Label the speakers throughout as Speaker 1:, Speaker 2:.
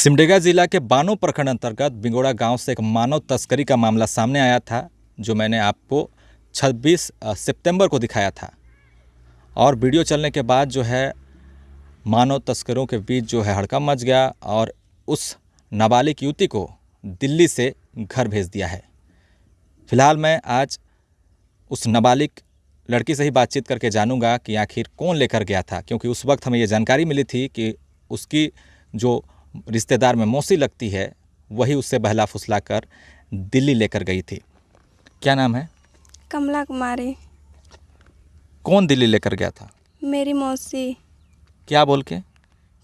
Speaker 1: सिमडेगा जिला के बानो प्रखंड अंतर्गत बिंगोड़ा गांव से एक मानव तस्करी का मामला सामने आया था, जो मैंने आपको 26 सितंबर को दिखाया था। और वीडियो चलने के बाद जो है मानव तस्करों के बीच जो है हड़कंप मच गया और उस नाबालिग युवती को दिल्ली से घर भेज दिया है। फिलहाल मैं आज उस नाबालिग लड़की से ही बातचीत करके जानूंगा कि आखिर कौन लेकर गया था, क्योंकि उस वक्त हमें ये जानकारी मिली थी कि उसकी जो रिश्तेदार में मौसी लगती है वही उससे बहला फुसला कर दिल्ली लेकर गई थी। क्या नाम है?
Speaker 2: कमला कुमारी।
Speaker 1: कौन दिल्ली लेकर गया था?
Speaker 2: मेरी मौसी।
Speaker 1: क्या बोल के?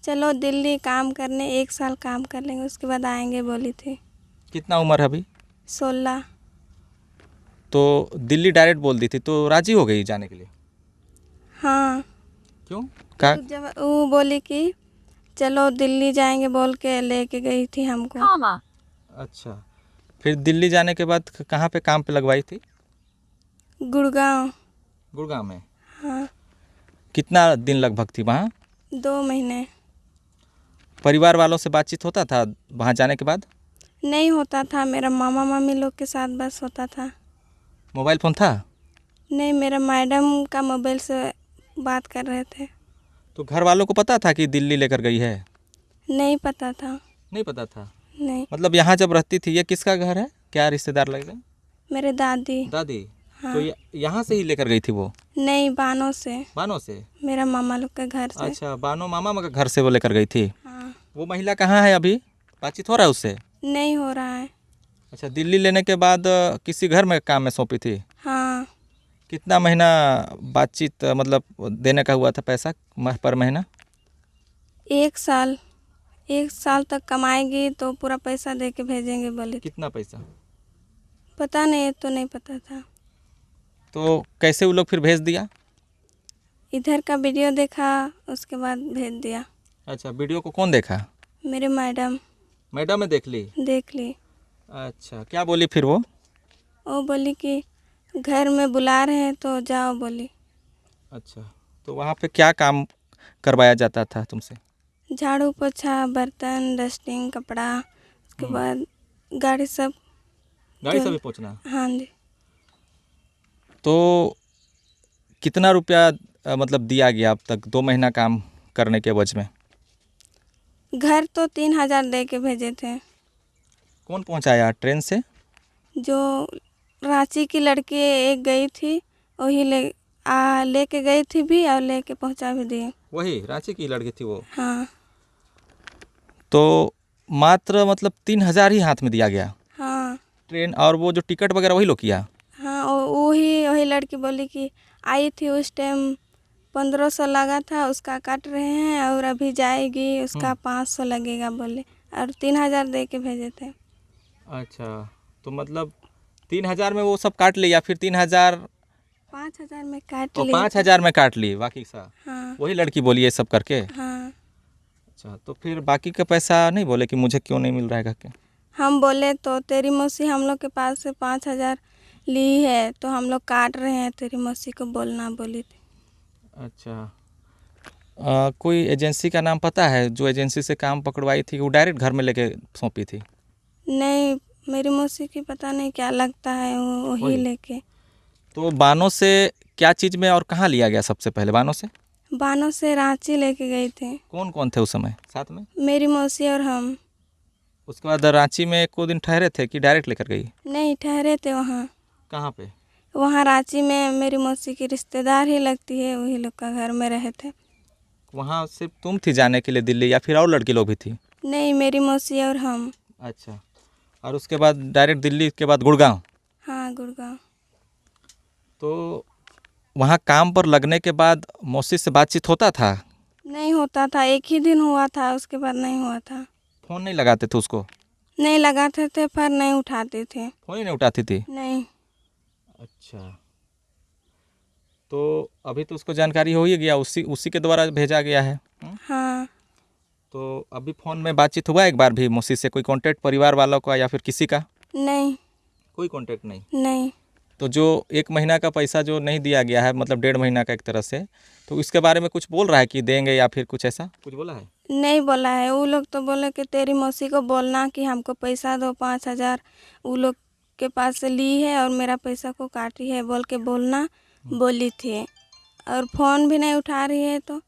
Speaker 2: चलो दिल्ली काम करने, 1 साल काम कर लेंगे, उसके बाद आएंगे बोली थी।
Speaker 1: कितना उम्र है अभी?
Speaker 2: 16।
Speaker 1: तो दिल्ली डायरेक्ट बोल दी थी, तो राजी हो गई जाने के लिए?
Speaker 2: हाँ।
Speaker 1: क्यों? का?
Speaker 2: जब वो बोली कि चलो दिल्ली जाएंगे बोल के लेके गई थी हमको।
Speaker 1: अच्छा, फिर दिल्ली जाने के बाद कहाँ पे काम पे लगवाई थी?
Speaker 2: गुड़गांव।
Speaker 1: गुड़गांव में?
Speaker 2: हाँ।
Speaker 1: कितना दिन लगभग थी वहाँ?
Speaker 2: 2 महीने।
Speaker 1: परिवार वालों से बातचीत होता था वहाँ जाने के बाद?
Speaker 2: नहीं होता था, मेरा मामा मामी लोग के साथ बस होता था।
Speaker 1: मोबाइल फ़ोन था?
Speaker 2: नहीं, मेरा मैडम का मोबाइल से बात कर रहे थे।
Speaker 1: तो घर वालों को पता था कि दिल्ली लेकर गई है?
Speaker 2: नहीं पता था।
Speaker 1: नहीं पता था?
Speaker 2: नहीं।
Speaker 1: मतलब यहाँ जब रहती थी, ये किसका घर है? क्या रिश्तेदार लग गए?
Speaker 2: मेरे दादी।
Speaker 1: दादी?
Speaker 2: हाँ।
Speaker 1: तो यहाँ से ही लेकर गई थी वो?
Speaker 2: नहीं, बानो से।
Speaker 1: बानो से?
Speaker 2: मेरा मामा लोग के घर से।
Speaker 1: अच्छा, बानो मामा के घर से वो लेकर गई थी।
Speaker 2: हाँ।
Speaker 1: वो महिला कहाँ है अभी? बातचीत हो रहा है उससे?
Speaker 2: नहीं हो रहा है।
Speaker 1: अच्छा, दिल्ली लेने के बाद किसी घर में काम में सौंपी थी?
Speaker 2: हाँ।
Speaker 1: कितना महीना बातचीत मतलब देने का हुआ था पैसा पर महीना?
Speaker 2: 1 साल। 1 साल तक कमाएगी तो पूरा पैसा दे के भेजेंगे बोले थे।
Speaker 1: कितना पैसा?
Speaker 2: पता नहीं, तो नहीं पता था।
Speaker 1: तो कैसे वो लोग फिर भेज दिया?
Speaker 2: इधर का वीडियो देखा, उसके बाद भेज दिया।
Speaker 1: अच्छा, वीडियो को कौन देखा?
Speaker 2: मेरे मैडम।
Speaker 1: मैडम ने देख ली?
Speaker 2: देख ली।
Speaker 1: अच्छा, क्या बोली फिर वो?
Speaker 2: वो बोली कि घर में बुला रहे हैं तो जाओ बोली।
Speaker 1: अच्छा, तो वहाँ पे क्या काम करवाया जाता था तुमसे?
Speaker 2: झाड़ू पोछा, बर्तन, डस्टिंग, कपड़ा, उसके बाद गाड़ी सब।
Speaker 1: गाड़ी से भी पहुँचना?
Speaker 2: हाँ जी।
Speaker 1: तो कितना रुपया मतलब दिया गया अब तक 2 महीना काम करने के एवज में?
Speaker 2: घर तो 3000 दे के भेजे थे।
Speaker 1: कौन पहुँचाया, ट्रेन से?
Speaker 2: जो रांची की लड़की एक गई थी, वही लेके गई थी भी और लेके पहुंचा भी दिए।
Speaker 1: वही रांची की लड़की थी वो?
Speaker 2: हाँ।
Speaker 1: तो मात्र मतलब 3000 ही हाथ में दिया गया?
Speaker 2: हाँ।
Speaker 1: ट्रेन और वो जो टिकट वगैरह वही लोग किया?
Speaker 2: हाँ, वही लड़की बोली कि आई थी उस टाइम 1500 लगा था, उसका काट रहे हैं और अभी जाएगी उसका 500 लगेगा बोले, और 3000 दे के भेजे थे।
Speaker 1: अच्छा, तो मतलब 3000 में वो सब काट लिया, फिर 3000
Speaker 2: 5000 में काट
Speaker 1: तो
Speaker 2: लिए।
Speaker 1: 5000 में काट लिए बाकी सा?
Speaker 2: हाँ।
Speaker 1: वही लड़की बोली ये सब करके?
Speaker 2: हाँ।
Speaker 1: अच्छा, तो फिर बाकी का पैसा नहीं बोले कि मुझे क्यों नहीं मिल रहा है करके?
Speaker 2: हम बोले तो तेरी मौसी हम लोग के पास से 5000 ली है, तो हम लोग काट रहे हैं, तेरी मौसी को बोलना बोली थी।
Speaker 1: अच्छा, कोई एजेंसी का नाम पता है जो एजेंसी से काम पकड़वाई थी, वो डायरेक्ट घर में लेके सौंपी थी?
Speaker 2: नहीं, मेरी मौसी की पता नहीं क्या लगता है, वही लेके।
Speaker 1: तो बानो से क्या चीज़ में और कहाँ लिया गया सबसे पहले? बानो से?
Speaker 2: बानो से रांची लेके गई थी।
Speaker 1: कौन कौन थे उस समय साथ में?
Speaker 2: मेरी मौसी और हम।
Speaker 1: उसके बाद रांची में 1 दिन ठहरे थे कि डायरेक्ट लेकर गई?
Speaker 2: नहीं, ठहरे थे वहाँ।
Speaker 1: कहाँ पे?
Speaker 2: वहाँ रांची में मेरी मौसी की रिश्तेदार ही लगती है, वही लोग का घर में रहे थे।
Speaker 1: वहाँ सिर्फ तुम थी जाने के लिए दिल्ली, या फिर और लड़की लोग भी थी?
Speaker 2: नहीं, मेरी मौसी और हम।
Speaker 1: अच्छा, और उसके बाद डायरेक्ट दिल्ली के बाद गुड़गांव?
Speaker 2: हाँ, गुड़गांव।
Speaker 1: तो वहाँ काम पर लगने के बाद मौसी से बातचीत होता था?
Speaker 2: नहीं होता था, 1 ही दिन हुआ था, उसके बाद नहीं हुआ था।
Speaker 1: फ़ोन नहीं लगाते थे उसको?
Speaker 2: नहीं लगाते थे पर नहीं उठाते थे।
Speaker 1: फ़ोन ही नहीं उठाती थी?
Speaker 2: नहीं।
Speaker 1: अच्छा, तो अभी तो उसको जानकारी हो ही गया, उसी के द्वारा भेजा गया है।
Speaker 2: हाँ।
Speaker 1: तो अभी फ़ोन में बातचीत हुआ एक बार भी मौसी से? कोई कांटेक्ट परिवार वालों का या फिर किसी का?
Speaker 2: नहीं।
Speaker 1: कोई कांटेक्ट नहीं?
Speaker 2: नहीं।
Speaker 1: तो जो 1 महीना का पैसा जो नहीं दिया गया है, मतलब 1.5 महीना का एक तरह से, तो इसके बारे में कुछ बोल रहा है कि देंगे या फिर कुछ ऐसा कुछ बोला है?
Speaker 2: नहीं बोला है। वो लोग तो बोले कि तेरी मौसी को बोलना कि हमको पैसा दो 5,000 वो लोग के पास से ली है और मेरा पैसा को काटी है बोल के बोलना बोली थी। और फ़ोन भी नहीं उठा रही है तो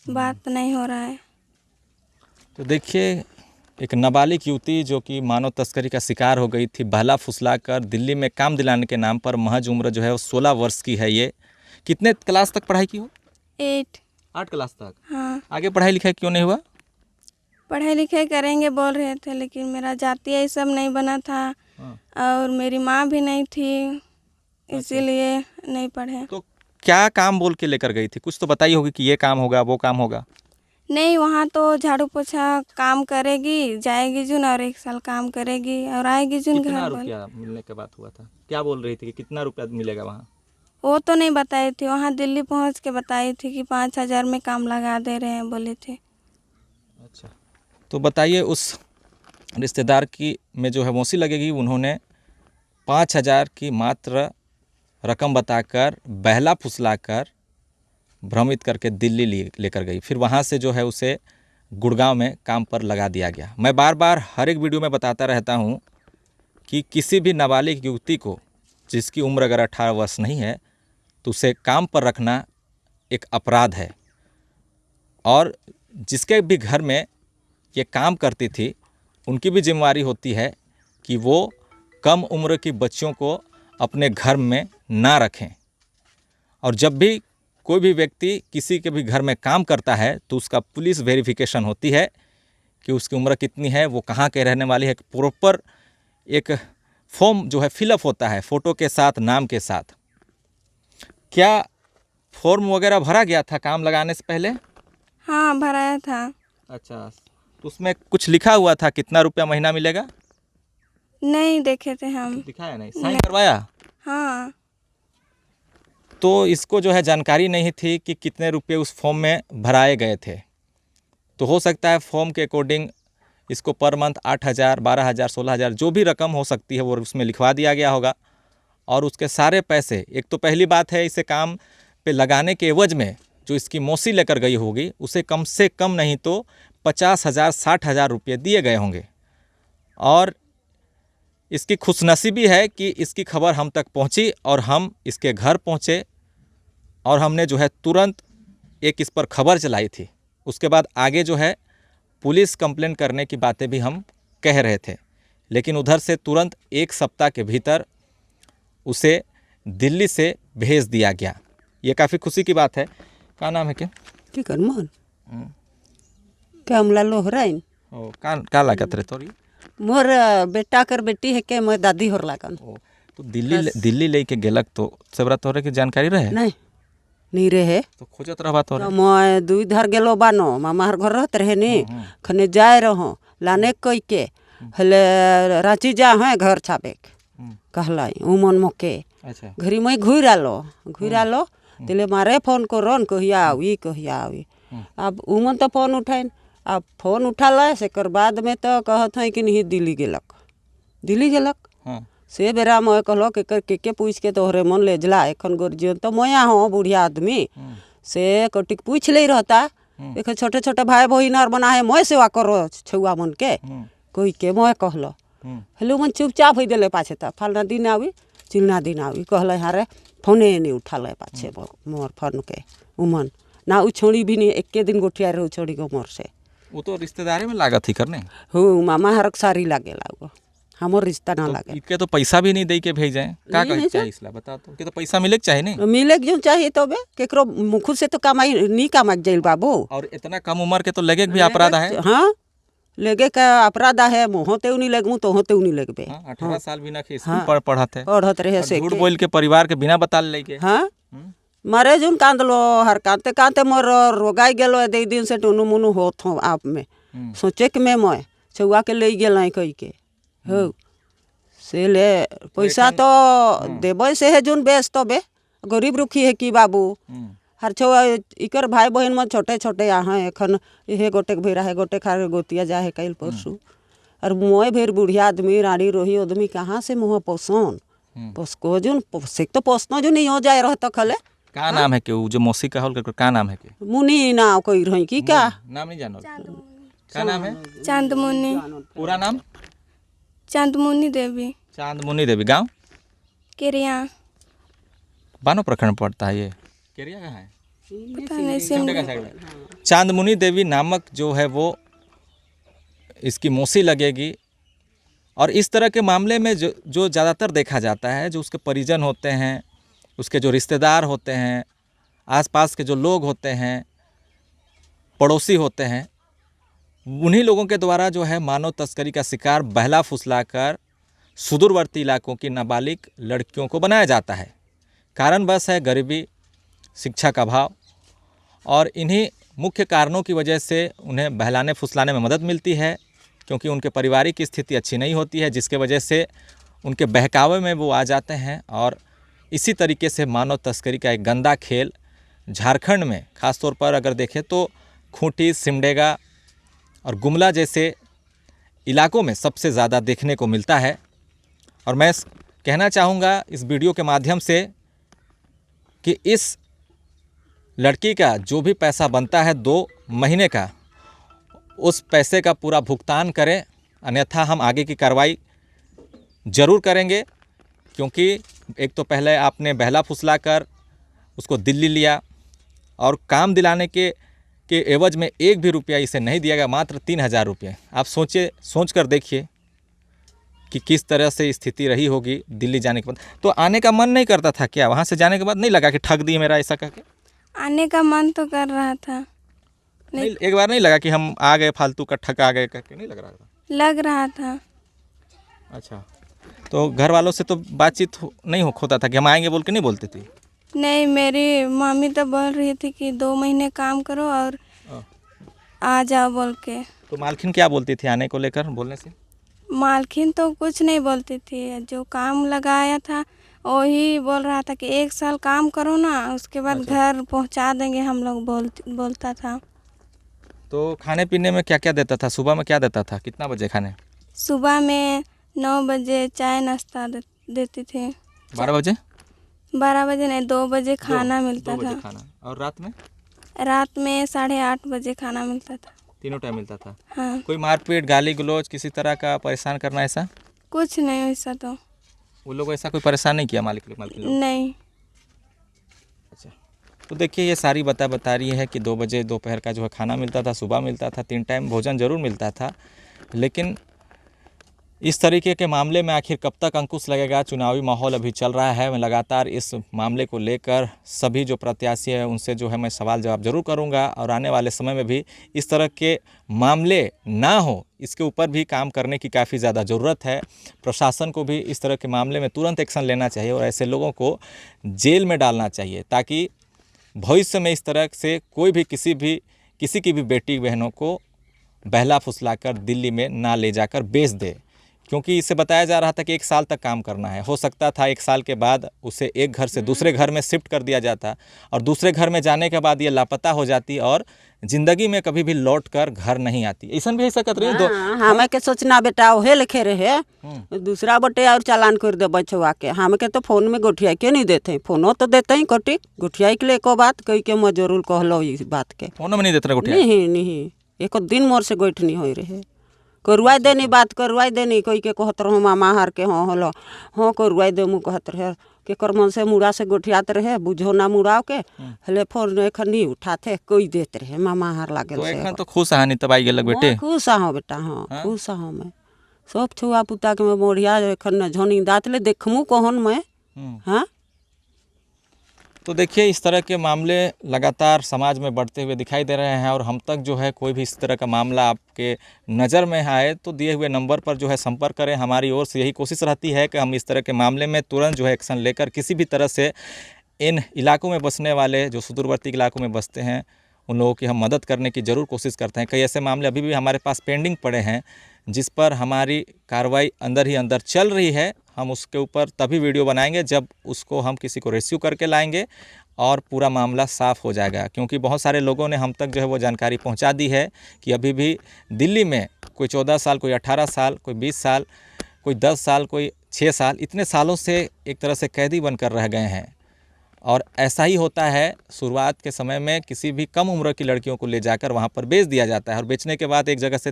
Speaker 2: बात नहीं हो रहा है।
Speaker 1: तो देखिए, एक नाबालिग युवती जो कि मानव तस्करी का शिकार हो गई थी, बहला फुसलाकर दिल्ली में काम दिलाने के नाम पर, महज उम्र जो है वो 16 वर्ष की है। ये कितने क्लास तक पढ़ाई की हो?
Speaker 2: 8
Speaker 1: क्लास तक।
Speaker 2: हाँ,
Speaker 1: आगे पढ़ाई लिखाई क्यों नहीं हुआ?
Speaker 2: पढ़ाई लिखाई करेंगे बोल रहे थे लेकिन मेरा जाति ये सब नहीं बना था और मेरी माँ भी नहीं थी, इसीलिए नहीं पढ़े।
Speaker 1: तो क्या काम बोल के लेकर गई थी? कुछ तो बताई होगी कि ये काम होगा, वो काम होगा।
Speaker 2: नहीं, वहाँ तो झाड़ू पोछा काम करेगी, जाएगी जून और 1 साल काम करेगी और आएगी जून
Speaker 1: कितना
Speaker 2: घर बोल।
Speaker 1: रुपया मिलने के बाद हुआ था? क्या बोल रही थी कि कितना रुपया मिलेगा वहाँ?
Speaker 2: वो तो नहीं बताई थी, वहाँ दिल्ली पहुँच के बताई थी कि 5,000 में काम लगा दे रहे हैं बोले थे।
Speaker 1: अच्छा, तो बताइए, उस रिश्तेदार की में जो है मौसी लगेगी, उन्होंने 5,000 की मात्र रकम बताकर, बहला फुसलाकर, भ्रमित करके दिल्ली लेकर गई। फिर वहाँ से जो है उसे गुड़गांव में काम पर लगा दिया गया। मैं बार बार हर एक वीडियो में बताता रहता हूँ कि किसी भी नाबालिग युवती को, जिसकी उम्र अगर 18 वर्ष नहीं है, तो उसे काम पर रखना एक अपराध है। और जिसके भी घर में ये काम करती थी, उनकी भी जिम्मेदारी होती है कि वो कम उम्र की बच्चियों को अपने घर में ना रखें। और जब भी कोई भी व्यक्ति किसी के भी घर में काम करता है तो उसका पुलिस वेरिफिकेशन होती है कि उसकी उम्र कितनी है, वो कहाँ के रहने वाली है। प्रॉपर एक फॉर्म जो है फिलअप होता है, फ़ोटो के साथ, नाम के साथ। क्या फॉर्म वगैरह भरा गया था काम लगाने से पहले?
Speaker 2: हाँ, भराया था।
Speaker 1: अच्छा, तो उसमें कुछ लिखा हुआ था कितना रुपया महीना मिलेगा?
Speaker 2: नहीं देखे थे हम।
Speaker 1: दिखाया नहीं, साइन करवाया?
Speaker 2: हाँ,
Speaker 1: तो इसको जो है जानकारी नहीं थी कि कितने रुपए उस फॉर्म में भराए गए थे। तो हो सकता है फॉर्म के अकॉर्डिंग इसको पर मंथ 8,000, 12,000, 16,000 जो भी रकम हो सकती है वो उसमें लिखवा दिया गया होगा। और उसके सारे पैसे, एक तो पहली बात है, इसे काम पे लगाने के एवज में जो इसकी मौसी लेकर गई होगी, उसे कम से कम नहीं तो 50,000, 60,000 रुपये दिए गए होंगे। और इसकी खुशनसीबी है कि इसकी खबर हम तक पहुंची और हम इसके घर पहुंचे और हमने जो है तुरंत एक इस पर खबर चलाई थी। उसके बाद आगे जो है पुलिस कंप्लेन करने की बातें भी हम कह रहे थे, लेकिन उधर से तुरंत 1 सप्ताह के भीतर उसे दिल्ली से भेज दिया गया। ये काफ़ी खुशी की बात है। क्या नाम है क्या?
Speaker 3: टिकन मोहन कमला लोहराइन
Speaker 1: ओ, का लागत रहे तोरी?
Speaker 3: मोर बेटा कर बेटी है के मोर दादी होर लागन।
Speaker 1: तो दिल्ली लेके गेलक तो सबरा तोरे की जानकारी रहे?
Speaker 3: नहीं रहे
Speaker 1: तो खोजत रहबा तोरे?
Speaker 3: तो मैं दुई धर गेलो बानो मामा हर घर रहत रहे नी खने जाए रहो लाने कोई के हले रांची जा है घर छाबे कहलाई उमन मोके।
Speaker 1: अच्छा,
Speaker 3: घरी मैं घुर आलो तिले मारे फोन करोन कहिया आवी। अब उमन तो फोन उठाइन, अब फोन उठा ला से कर बाद में तो कहत है कि नहीं दिल्ली गेलक।
Speaker 1: हाँ,
Speaker 3: से बेरा मैं कहलो के पूछ के तोहरे मन ले जला एखन गर्जियन तो मैं हो बुढ़िया आदमी से कटिक पूछ ले रहता। एक छोटे छोटे भाई बहिन और बना है मैं सेवा करो छुआ मन के कोई के मैं कहलो हेलो मन चुपचाप हो दिले पाछे था फलना दिन आवी चिलना दिन आवी कहल हारे फोने नहीं उठा ले पाछे मोर फोन के उमन ना उ छोड़ी भी नहीं एक दिन गोठिया रहे छोड़ी को मोर से।
Speaker 1: वो तो रिश्तेदारी में लागत ही करने।
Speaker 3: हूँ मामा हरक सारी लागे लागो हमर रिश्ता ना लागे।
Speaker 1: इनके तो पैसा भी नहीं दे के भेजे का चाहिए इसला बता तो, कि तो पैसा मिले के चाहिए नहीं?
Speaker 3: मिले जो चाहिए तो बे केकरो खुद से तो कमाई नहीं कमाई जाइल बाबू।
Speaker 1: और इतना कम उम्र के तो लगे भी अपराध है।
Speaker 3: हाँ लेगे का अपराध है होते नहीं लगमू तो होते नहीं लगबे।
Speaker 1: 18 साल बिना के स्कूल
Speaker 3: पढ़त रहे से
Speaker 1: झूठ बोल के परिवार के बिना बता लेके।
Speaker 3: हाँ मारे जुन कांदलो हर कांते मोर रोगाई गेलो दे दिन से टुनु मुनु होत हो आप में सोचे कि मैं छुआ के ले गेल कही के हो से ले पैसा तो देबे से है जुन बेस तो बे गरीब रुखी है कि बाबू हर छुआ इकर भाई बहन में छोटे छोटे यहाँ एखन ये गोटे भेरा है गोटे खार गोतिया जा है कल परसू और मोए भेर बुढ़िया आदमी रानी रोही आदमी कहाँ से मुँह पोसन पोसको जुन पोसे तो पोसनो जो नहीं हो जाए रह तो खले
Speaker 1: का नाम है के वो जो मौसी का होल का नाम है के?
Speaker 3: मुनी नाव कोई रही की क्या?
Speaker 1: नाम नहीं जानो का नाम है?
Speaker 2: चांदमुनी
Speaker 1: पूरा नाम?
Speaker 2: चांदमुनी देवी
Speaker 1: चांदमुनी देवी। गांव
Speaker 2: केरिया
Speaker 1: बानो प्रखंड पड़ता है ये। केरिया कहाँ है?
Speaker 2: पता नहीं
Speaker 1: सिमडे का साइड में। चांदमुनी देवी नामक जो है वो इसकी मौसी लगेगी। और इस तरह के मामले में जो ज़्यादातर देखा जाता है, जो उसके परिजन होते हैं, उसके जो रिश्तेदार होते हैं, आसपास के जो लोग होते हैं, पड़ोसी होते हैं, उन्हीं लोगों के द्वारा जो है मानव तस्करी का शिकार बहला फुसलाकर सुदूरवर्ती इलाकों की नाबालिग लड़कियों को बनाया जाता है। कारण बस है गरीबी, शिक्षा का अभाव, और इन्हीं मुख्य कारणों की वजह से उन्हें बहलाने फुसलाने में मदद मिलती है, क्योंकि उनके पारिवारिक स्थिति अच्छी नहीं होती है, जिसके वजह से उनके बहकावे में वो आ जाते हैं। और इसी तरीके से मानव तस्करी का एक गंदा खेल झारखंड में ख़ासतौर पर अगर देखें तो खूंटी, सिमडेगा और गुमला जैसे इलाकों में सबसे ज़्यादा देखने को मिलता है। और मैं कहना चाहूँगा इस वीडियो के माध्यम से कि इस लड़की का जो भी पैसा बनता है 2 महीने का, उस पैसे का पूरा भुगतान करें, अन्यथा हम आगे की कार्रवाई ज़रूर करेंगे। क्योंकि एक तो पहले आपने बहला फुसला कर उसको दिल्ली लिया और काम दिलाने के एवज में 1 भी रुपया इसे नहीं दिया गया, मात्र 3000 रुपये। आप सोच कर देखिए कि किस तरह से स्थिति रही होगी दिल्ली जाने के बाद। तो आने का मन नहीं करता था क्या? वहाँ से जाने के बाद नहीं लगा कि ठग दी मेरा ऐसा करके?
Speaker 2: आने का मन तो कर रहा था।
Speaker 1: नहीं, एक बार नहीं लगा कि हम आ गए फालतू का ठग आ गए करके? नहीं लग रहा था?
Speaker 2: लग रहा था।
Speaker 1: अच्छा, तो घर वालों से तो बातचीत नहीं होता था कि हम आएंगे बोल के? नहीं बोलती थी?
Speaker 2: नहीं, मेरी मम्मी तो बोल रही थी कि 2 महीने काम करो और आ जाओ बोल के।
Speaker 1: तो मालकिन क्या बोलती थी आने को लेकर, बोलने से?
Speaker 2: मालकिन तो कुछ नहीं बोलती थी। जो काम लगाया था वही बोल रहा था कि 1 साल काम करो ना, उसके बाद घर पहुंचा देंगे हम लोग, बोलता था।
Speaker 1: तो खाने पीने में क्या क्या देता था? सुबह में क्या देता था? कितना बजे खाने?
Speaker 2: सुबह में 9 बजे चाय नाश्ता देती थी।
Speaker 1: 12 बजे?
Speaker 2: 12 बजे नहीं, 2 बजे खाना मिलता
Speaker 1: 2 बजे
Speaker 2: था।
Speaker 1: खाना। और रात में?
Speaker 2: रात में 8:30 बजे खाना मिलता था।
Speaker 1: तीनों टाइम मिलता था?
Speaker 2: हाँ।
Speaker 1: कोई मारपीट, गाली गलौज, किसी तरह का परेशान करना ऐसा?
Speaker 2: कुछ नहीं वैसा तो।
Speaker 1: वो लोग ऐसा कोई परेशान नहीं किया मालिक लोग?
Speaker 2: नहीं।
Speaker 1: अच्छा, तो देखिए ये सारी बता रही है कि 2 बजे दोपहर का जो है खाना मिलता था, सुबह मिलता था, 3 टाइम भोजन जरूर मिलता था। लेकिन इस तरीके के मामले में आखिर कब तक अंकुश लगेगा? चुनावी माहौल अभी चल रहा है। मैं लगातार इस मामले को लेकर सभी जो प्रत्याशी हैं उनसे जो है मैं सवाल जवाब जरूर करूंगा, और आने वाले समय में भी इस तरह के मामले ना हो, इसके ऊपर भी काम करने की काफ़ी ज़्यादा ज़रूरत है। प्रशासन को भी इस तरह के मामले में तुरंत एक्शन लेना चाहिए और ऐसे लोगों को जेल में डालना चाहिए, ताकि भविष्य में इस तरह से कोई भी किसी की भी बेटी बहनों को बहला फुसलाकर दिल्ली में ना ले जाकर बेच दे। क्योंकि इसे बताया जा रहा था कि 1 साल तक काम करना है। हो सकता था 1 साल के बाद उसे एक घर से दूसरे घर में शिफ्ट कर दिया जाता, और दूसरे घर में जाने के बाद ये लापता हो जाती और जिंदगी में कभी भी लौट कर घर नहीं आती। ऐसा भी ऐसा कर रही है।
Speaker 3: हमें के सोचना बेटा ओहे लिखे रहे, दूसरा बटे और चालान कर दे बचवा के। हमें के तो फोन में गोठिया के नहीं देते, फोनो तो देते ही कटी गोठिया के लिए एको बात कही के मैं जरूर कहलो इस बात के।
Speaker 1: फोन में नहीं देते गोठिया?
Speaker 3: नहीं, एको दिन मोर से गोठ नहीं हो रहे। करवाई देनी बात करवाई देनी, कोई के कहत रहो मामा हार के हाँ हलो हाँ करवाई दे मुँह कहत रहे के कर मन से मुड़ा से गोठियात रहे, बुझो ना मुड़ाव के हले फोन एखन नहीं उठाते, कोई देते रहे मामा हार लागे।
Speaker 1: तो एखन तो खुश हानि तब आई गेलक बेटे?
Speaker 3: खुश हाँ बेटा, हाँ खुश हाँ। मैं सब छुआ पुता के मैं बढ़िया एखन झोनी दाँत ले देखमू कहन मैं। हाँ,
Speaker 1: तो देखिए इस तरह के मामले लगातार समाज में बढ़ते हुए दिखाई दे रहे हैं, और हम तक जो है कोई भी इस तरह का मामला आपके नज़र में आए तो दिए हुए नंबर पर जो है संपर्क करें। हमारी ओर से यही कोशिश रहती है कि हम इस तरह के मामले में तुरंत जो है एक्शन लेकर किसी भी तरह से इन इलाकों में बसने वाले, जो सुदूरवर्ती इलाकों में बसते हैं, उन लोगों की हम मदद करने की ज़रूर कोशिश करते हैं। कई ऐसे मामले अभी भी हमारे पास पेंडिंग पड़े हैं जिस पर हमारी कार्रवाई अंदर ही अंदर चल रही है। हम उसके ऊपर तभी वीडियो बनाएंगे जब उसको हम किसी को रेस्क्यू करके लाएंगे और पूरा मामला साफ़ हो जाएगा। क्योंकि बहुत सारे लोगों ने हम तक जो है वो जानकारी पहुंचा दी है कि अभी भी दिल्ली में कोई 14 साल, कोई 18 साल, कोई 20 साल, कोई 10 साल, कोई 6 साल, इतने सालों से एक तरह से कैदी बनकर रह गए हैं। और ऐसा ही होता है, शुरुआत के समय में किसी भी कम उम्र की लड़कियों को ले जाकर वहाँ पर बेच दिया जाता है और बेचने के बाद एक जगह से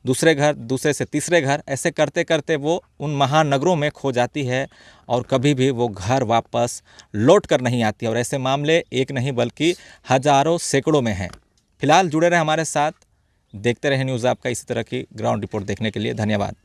Speaker 1: दूसरे घर, दूसरे से तीसरे घर, ऐसे करते करते वो उन महानगरों में खो जाती है और कभी भी वो घर वापस लौट कर नहीं आती। और ऐसे मामले एक नहीं बल्कि हज़ारों सैकड़ों में हैं। फिलहाल जुड़े रहे हमारे साथ, देखते रहे न्यूज़ आपका। इसी तरह की ग्राउंड रिपोर्ट देखने के लिए धन्यवाद।